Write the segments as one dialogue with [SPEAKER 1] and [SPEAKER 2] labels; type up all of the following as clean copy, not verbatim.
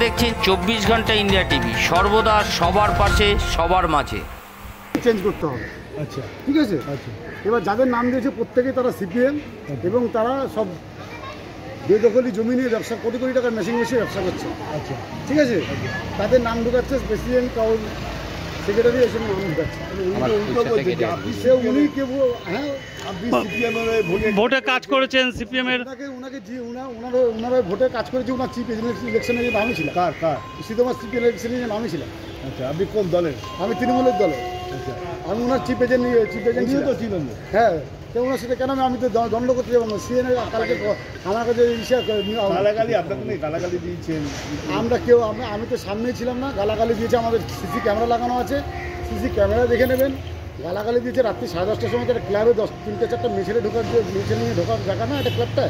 [SPEAKER 1] দেখছেন 24 ঘন্টা India TV, সর্বদা সবার পাশে সবার মাঝে।
[SPEAKER 2] চেঞ্জ করতে হবে।
[SPEAKER 3] আচ্ছা,
[SPEAKER 2] ঠিক আছে।
[SPEAKER 3] আচ্ছা,
[SPEAKER 2] এবার যাদের নাম দিয়েছে প্রত্যেকেই তারা সিপিএম এবং তারা সব বেদখলি জমি নিয়ে ব্যবসা, কোটি কোটি টাকার মেশিন বসে ব্যবসা করছে।
[SPEAKER 3] আচ্ছা,
[SPEAKER 2] ঠিক আছে। তাদের নাম ঢুকাচ্ছে প্রেসিডেন্ট, কাউন সেক্রেটারি, এসব নাম ঢুকাচ্ছে। উনি কেউ হ্যাঁ আপনি সিপিএম
[SPEAKER 4] ভোটে কাজ করেছেন, সিপিএম এর
[SPEAKER 2] ওনাকে ওনারা ভোটে কাজ করেছে। ওনার চিফ ইলেকশনে যে আমি ছিলাম।
[SPEAKER 3] কার
[SPEAKER 2] সীতামার চিফ ইলেকশনে যে আমি ছিলাম।
[SPEAKER 3] আচ্ছা, আপনি কোন দলের?
[SPEAKER 2] আমি তৃণমূলের দলে।
[SPEAKER 3] আচ্ছা,
[SPEAKER 2] আমি ওনার চিফ এজেন্ট
[SPEAKER 3] তো ছিলেন।
[SPEAKER 2] হ্যাঁ, ওনার সাথে কেন আমি তো দণ্ড করতে যাবো না। সিএনএ কালকে আমার কাছে
[SPEAKER 3] গালাগালি আপনাকে গালাগালি দিয়েছেন
[SPEAKER 2] আমরা কেউ আমি তো সামনেই ছিলাম না। গালাগালি দিয়েছে, আমাদের সিসি ক্যামেরা লাগানো আছে, সিসি ক্যামেরা দেখে নেবেন। গালাগালি দিয়েছে রাত্রি 10:30টার সময়। একটা ক্লাবে 3-4টা মেছেলে মেছে নিয়ে ঢোকার দেখা না একটা ক্লাবটা।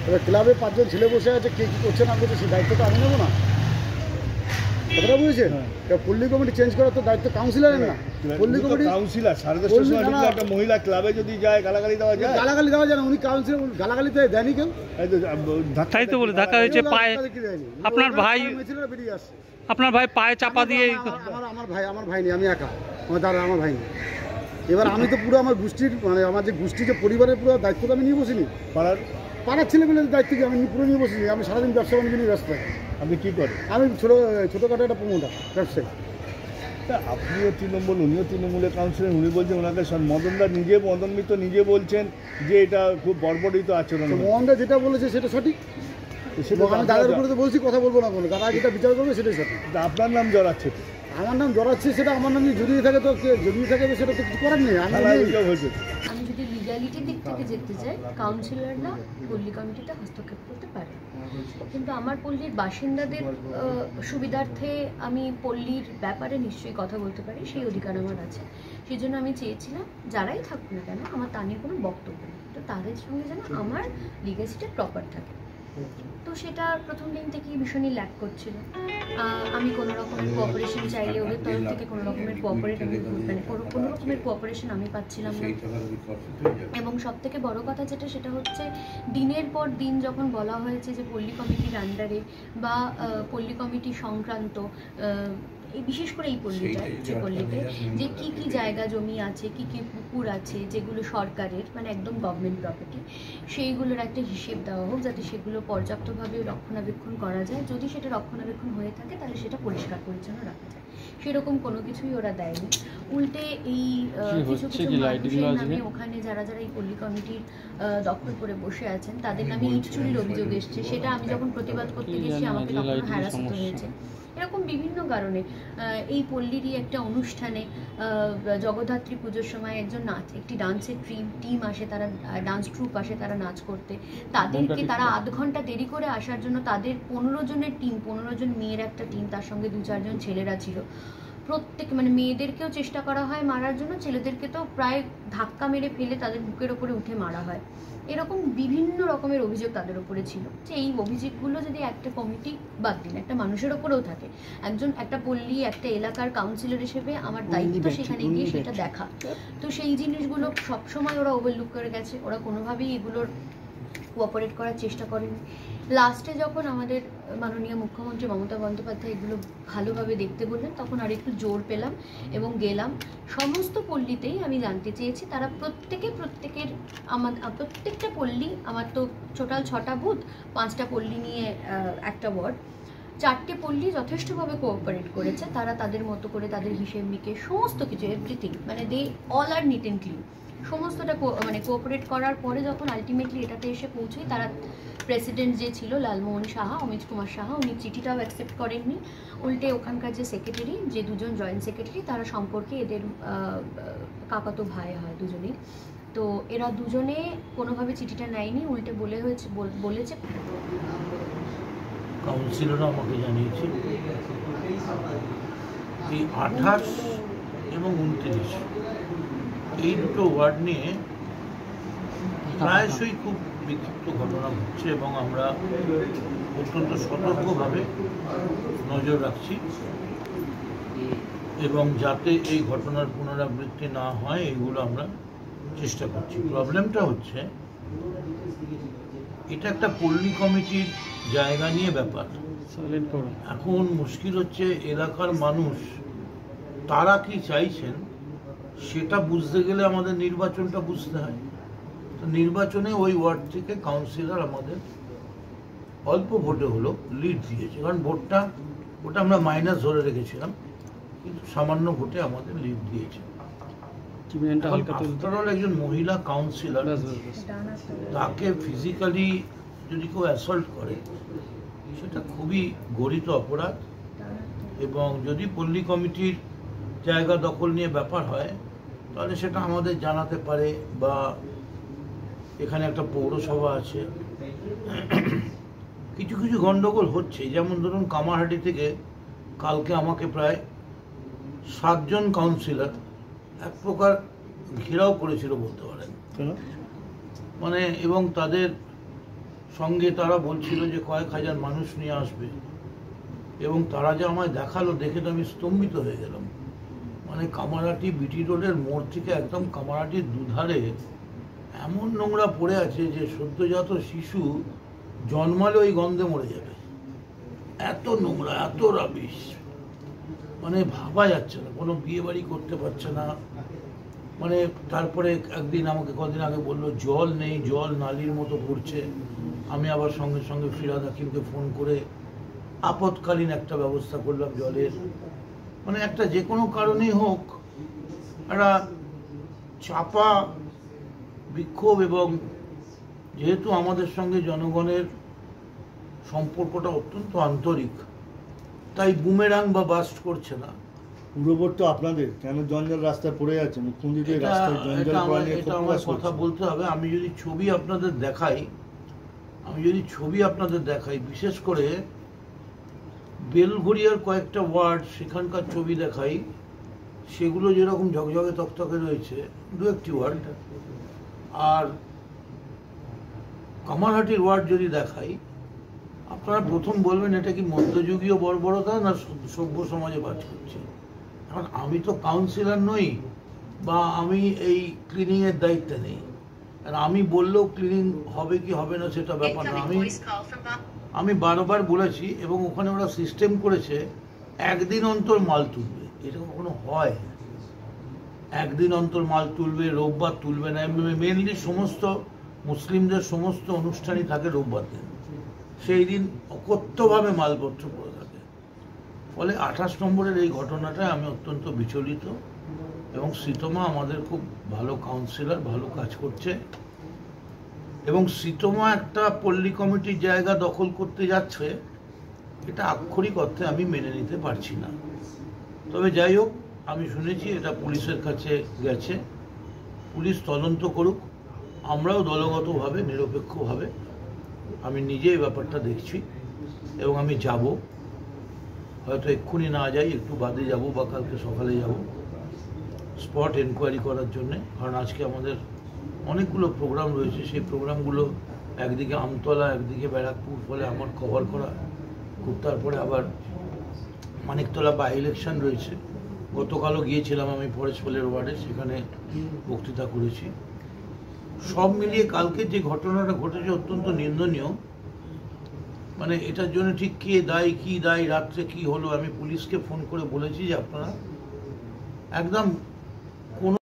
[SPEAKER 2] এবার ক্লাবে 5জন ছেলে বসে আছে, কে কী করছে না করছে সেই দায়িত্বটা আমি নেবো না। কথাটা বুঝেছেন? পল্লী কমিটি চেঞ্জ করার তো দায়িত্ব কাউন্সিলরের না। পল্লী কমিটি
[SPEAKER 3] কাউন্সিলর 10:30 একটা মহিলা ক্লাবে যদি যায় গালাগালি দেওয়া যায়?
[SPEAKER 2] গালাগালি দেওয়া যায় না। উনি কাউন্সিলর, গালাগালিতে দেয়নি কেউ।
[SPEAKER 4] তাই তো বলে ধাক্কা হয়েছে পায়ে। আপনার ভাই
[SPEAKER 2] বেরিয়ে আসছে।
[SPEAKER 4] আপনার ভাই পায়ে চাপা দিয়ে
[SPEAKER 2] আমার ভাই নেই, আমি একা। আমার ভাই নেই। এবার আমি তো পুরো আমার গোষ্ঠীর মানে আমার যে গোষ্ঠী যে পরিবারের পুরো দায়িত্বটা আমি নিয়ে বসিনি। পাড়ার ছেলেমেয়েদের দায়িত্ব কি আমি পুরো নিয়ে বসিনি। আমি সারাদিন ব্যবসা বাণিজ্য নিয়ে ব্যস্ত থাকি।
[SPEAKER 3] আপনি কী করেন?
[SPEAKER 2] আমি ছোটোখাটো একটা প্রমোটার, ব্যবসায়ী।
[SPEAKER 3] তা আপনিও তৃণমূল, উনিও তৃণমূলের কাউন্সিলর। উনি বলছেন ওনাকে মদনদা মদন মিত্র নিজে বলছেন যে এটা খুব বর্বরিত আচরণ।
[SPEAKER 2] মদনদা যেটা বলেছে সেটা সঠিক। আমি দাদার উপরে তো বলছি, কথা বলবো না কোনো। দাদা যেটা বিচার করবে সেটাই সঠিক।
[SPEAKER 3] আপনার নাম জড়াচ্ছে?
[SPEAKER 2] আমার নাম জড়াচ্ছে, সেটা আমার নাম জড়িয়ে থাকে তো জড়িয়ে থাকে সেটা তো কিছু করার নেই। আমি
[SPEAKER 5] যদি লিগ্যালিটির দিক থেকে দেখতে চাই, কাউন্সিলররা পল্লী কমিটিতে হস্তক্ষেপ করতে পারে, কিন্তু আমার পল্লীর বাসিন্দাদের সুবিধার্থে আমি পল্লীর ব্যাপারে নিশ্চয়ই কথা বলতে পারি, সেই অধিকার আমার আছে। সেই জন্য আমি চেয়েছিলাম যারাই থাকুক না কেন আমার তা নিয়ে কোনো বক্তব্য নেই, তো তাদের সঙ্গে যেন আমার লিগ্যাসিটা প্রপার থাকে। তো সেটা প্রথম দিন থেকেই ভীষণই ল্যাক করছিল। আমি কোনো রকমের কোঅপারেশন চাইলে ওদের তরফ থেকে কোনো রকমের কোনো রকমের কোঅপারেশন আমি পাচ্ছিলাম না। এবং সব থেকে বড় কথা যেটা, সেটা হচ্ছে দিনের পর দিন যখন বলা হয়েছে যে পল্লী কমিটির আন্ডারে বা পল্লী কমিটি সংক্রান্ত বিশেষ করে এই পল্লীটায়, উচ্চ পল্লীতে যে কী কী জায়গা জমি আছে, কী কী পুকুর আছে যেগুলো সরকারের মানে একদম গভর্নমেন্ট প্রপার্টি, সেইগুলোর একটা হিসেব দেওয়া হোক যাতে সেগুলো পর্যাপ্তভাবে রক্ষণাবেক্ষণ করা যায়। যদি সেটা রক্ষণাবেক্ষণ হয়ে থাকে তাহলে সেটা পরিষ্কার পরিচ্ছন্ন রাখা যায়। সেরকম কোনো কিছুই ওরা দেয়নি। উল্টে এই কিছু কিছু মানুষের নামে ওখানে যারা এই পল্লী কমিটির দখল করে বসে আছেন তাদের নামে ইট চুরির অভিযোগ এসছে। সেটা আমি যখন প্রতিবাদ করতে গেছি আমাকে তখন হ্যারাসিত হয়েছে। এরকম বিভিন্ন কারণে এই পল্লীরই একটা অনুষ্ঠানে জগদ্ধাত্রী পুজোর সময় একটি ডান্সের টিম আসে, তারা ডান্স ট্রুপ আসে তারা নাচ করতে। তাদেরকে তারা আধ ঘন্টা দেরি করে আসার জন্য তাদের 15 জনের টিম, 15 জন মেয়ের একটা টিম, তার সঙ্গে 2-4 জন ছেলেরা ছিল। প্রত্যেক মানে মেয়েদেরকেও চেষ্টা করা হয় মারার জন্য, ছেলেদেরকে তো প্রায় ধাক্কা মেরে ফেলে তাদের বুকের ওপরে উঠে মারা হয়। এরকম বিভিন্ন রকমের অভিযোগ তাদের উপরে ছিল। যে এই অভিযোগগুলো যদি একটা কমিটি বাদ দিন একটা মানুষের ওপরেও থাকে, একটা পল্লী একটা এলাকার কাউন্সিলর হিসেবে আমার দায়িত্ব সেখানে গিয়ে সেটা দেখা। তো সেই জিনিসগুলো সবসময় ওরা ওভারলুক করে গেছে, ওরা কোনোভাবেই এগুলোর কোঅপারেট করার চেষ্টা করেনি। লাস্টে যখন আমাদের মাননীয় মুখ্যমন্ত্রী মমতা বন্দ্যোপাধ্যায় এগুলো ভালোভাবে দেখতে বললেন, তখন আর একটু জোর পেলাম এবং গেলাম সমস্ত পল্লীতেই। আমি জানতে চেয়েছি তারা প্রত্যেকের প্রত্যেকটা পল্লী, আমার তো টোটাল 6টা বুথ, 5টা পল্লী নিয়ে একটা ওয়ার্ড, 4টে পল্লী যথেষ্টভাবে কোঅপারেট করেছে। তারা তাদের মতো করে তাদের হিসেব নিকেশ সমস্ত কিছু এভরিথিং মানে দে অল আর নিট অ্যান্ড ক্লিন সমস্তটা মানে কোঅপারেট করার পরে যখন আলটিমেটলি এটাতে এসে পৌঁছই, তারা প্রেসিডেন্ট যে ছিল লালমোহন সাহা, অমিত কুমার সাহা, উনি চিঠিটাও অ্যাকসেপ্ট করেননি। উল্টে ওখানকার যে সেক্রেটারি, যে 2 জন জয়েন্ট সেক্রেটারি, তারা সম্পর্কে এদের কাকাতো ভাই হয় দুজনেই। তো এরা দুজনে কোনোভাবে চিঠিটা নেয়নি, উল্টে বলেছে
[SPEAKER 6] কাউন্সিলররা আমাকে জানিয়েছে এই 28 এবং 29 এই দুটো ওয়ার্ড নিয়ে প্রায়শই খুব বিক্ষিপ্ত ঘটনা ঘটছে এবং আমরা অত্যন্ত সতর্কভাবে নজর রাখছি এবং যাতে এই ঘটনার পুনরাবৃত্তি না হয় এগুলো আমরা চেষ্টা করছি। প্রবলেমটা হচ্ছে এটা একটা পল্লী কমিটির জায়গা নিয়ে ব্যাপার, এখন মুশকিল হচ্ছে এলাকার মানুষ তারা কি চাইছেন সেটা বুঝতে গেলে আমাদের নির্বাচনটা বুঝতে হয়। তো নির্বাচনে ওই ওয়ার্ড থেকে কাউন্সিলর আমাদের অল্প ভোটে হলো লিড দিয়েছে, কারণ ওটা আমরা মাইনাস ধরে রেখেছিলাম, কিন্তু সামান্য ভোটে আমাদের লিড দিয়েছে। আফটারঅল একজন মহিলা কাউন্সিলর, তাকে ফিজিক্যালি যদি কেউ অ্যাসল্ট করে সেটা খুবই গরিত অপরাধ, এবং যদি পল্লী কমিটির জায়গা দখল নিয়ে ব্যাপার হয় তাহলে সেটা আমাদের জানাতে পারে, বা এখানে একটা পৌরসভা আছে। কিছু কিছু গন্ডগোল হচ্ছে, যেমন ধরুন কামারহাটি থেকে কালকে আমাকে প্রায় 7 জন কাউন্সিলর এক প্রকার ঘেরাও করেছিল বলতে পারেন, মানে, এবং তাদের সঙ্গে তারা বলছিল যে কয়েক হাজার মানুষ নিয়ে আসবে, এবং তারা যে আমায় দেখালো দেখে তো আমি স্তম্ভিত হয়ে গেলাম। মানে কামারহাটি বিটি রোডের মোড় থেকে একদম কামারহাটির দুধারে এমন নোংরা পড়ে আছে যে সদ্যজাত শিশু জন্মালে ওই গন্ধে মরে যাবে, এত নোংরা, এত রাবিশ, মানে ভাবা যাচ্ছে না। কোনো বিয়ে বাড়ি করতে পারছে না। মানে তারপরে একদিন আমাকে কদিন আগে বললো জল নেই, জল নালির মতো পড়ছে। আমি আবার সঙ্গে সঙ্গে ফিরাদ হাকিমকে ফোন করে আপৎকালীন একটা ব্যবস্থা করলাম জলের। মানে একটা যে কোনো কারণেই হোক একটা চাপা বিক্ষোভ, এবং যেহেতু আমাদের সঙ্গে জনগণের সম্পর্কটা অত্যন্ত আন্তরিক, তাই বুমেরাং বা বাস্ট করছে না।
[SPEAKER 3] পুরোভোট তো আপনাদের, কেন জঞ্জাল রাস্তায় পড়ে যাচ্ছে? মুখ্যমন্ত্রী তো এই রাস্তায় জঞ্জাল করা নিয়ে
[SPEAKER 6] এটা আমার কথা বলতে হবে। আমি যদি ছবি আপনাদের দেখাই, বিশেষ করে বেলঘড়িয়ার কয়েকটা ওয়ার্ড, সেখানকার ছবি দেখাই, সেগুলো যেরকম ঝকঝকে তকতকে রয়েছে, 2-1টি ওয়ার্ড। আর কামারহাটির ওয়ার্ড যদি দেখাই, আপনারা প্রথম বলবেন এটা কি মধ্যযুগীয় বর্বরতা না সভ্য সমাজে বাস করছে। কারণ আমি তো কাউন্সিলর নই, বা আমি এই ক্লিনিংয়ের দায়িত্বে নেই। আর আমি বললেও ক্লিনিং হবে কি হবে না সেটা ব্যাপার না। আমি বারবার বলেছি, এবং ওখানে ওরা সিস্টেম করেছে একদিন অন্তর মাল তুলবে। এটা কখনো হয়? একদিন অন্তর মাল তুলবে, রোববার তুলবে না। মেনলি সমস্ত মুসলিমদের সমস্ত অনুষ্ঠানই থাকে রোববার দিন, সেই দিন অকথ্যভাবে মালপত্র পড়ে থাকে। ফলে 28 নম্বরের এই ঘটনাটায় আমি অত্যন্ত বিচলিত, এবং সীতমা আমাদের খুব ভালো কাউন্সিলর, ভালো কাজ করছে, এবং সীতমা একটা পল্লী কমিটির জায়গা দখল করতে যাচ্ছে, এটা আক্ষরিক অর্থে আমি মেনে নিতে পারছি না। তবে যাই হোক, আমি শুনেছি এটা পুলিশের কাছে গেছে, পুলিশ তদন্ত করুক। আমরাও দলগতভাবে, নিরপেক্ষভাবে আমি নিজে এই ব্যাপারটা দেখছি, এবং আমি যাব, হয়তো এক্ষুনি না যাই, একটু বাদে যাব বা কালকে সকালে যাব স্পট এনকোয়ারি করার জন্যে। কারণ আজকে আমাদের অনেকগুলো প্রোগ্রাম রয়েছে, সেই প্রোগ্রামগুলো একদিকে আমতলা, একদিকে ব্যারাকপুর, ফলে আমার কভার করা খুব। তারপরে আবার মানিকতলা বাই ইলেকশন রয়েছে। গতকালও গিয়েছিলাম আমি ফরেস্টপলের ওয়ার্ডে, সেখানে বক্তৃতা করেছি। সব মিলিয়ে কালকে যে ঘটনাটা ঘটেছে অত্যন্ত নিন্দনীয়। মানে এটার জন্য ঠিক কে দায়ী, কী দায়ী, রাত্রে কি হলো, আমি পুলিশকে ফোন করে বলেছি যে আপনারা একদম কোনো।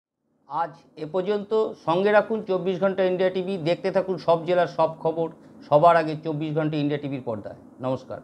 [SPEAKER 1] আজ এ পর্যন্ত। সঙ্গে রাখুন 24 ঘন্টা ইন্ডিয়া টিভি। দেখতে থাকুন সব জেলার সব খবর সবার আগে 24 ঘন্টা ইন্ডিয়া টিভির পর্দায়। নমস্কার।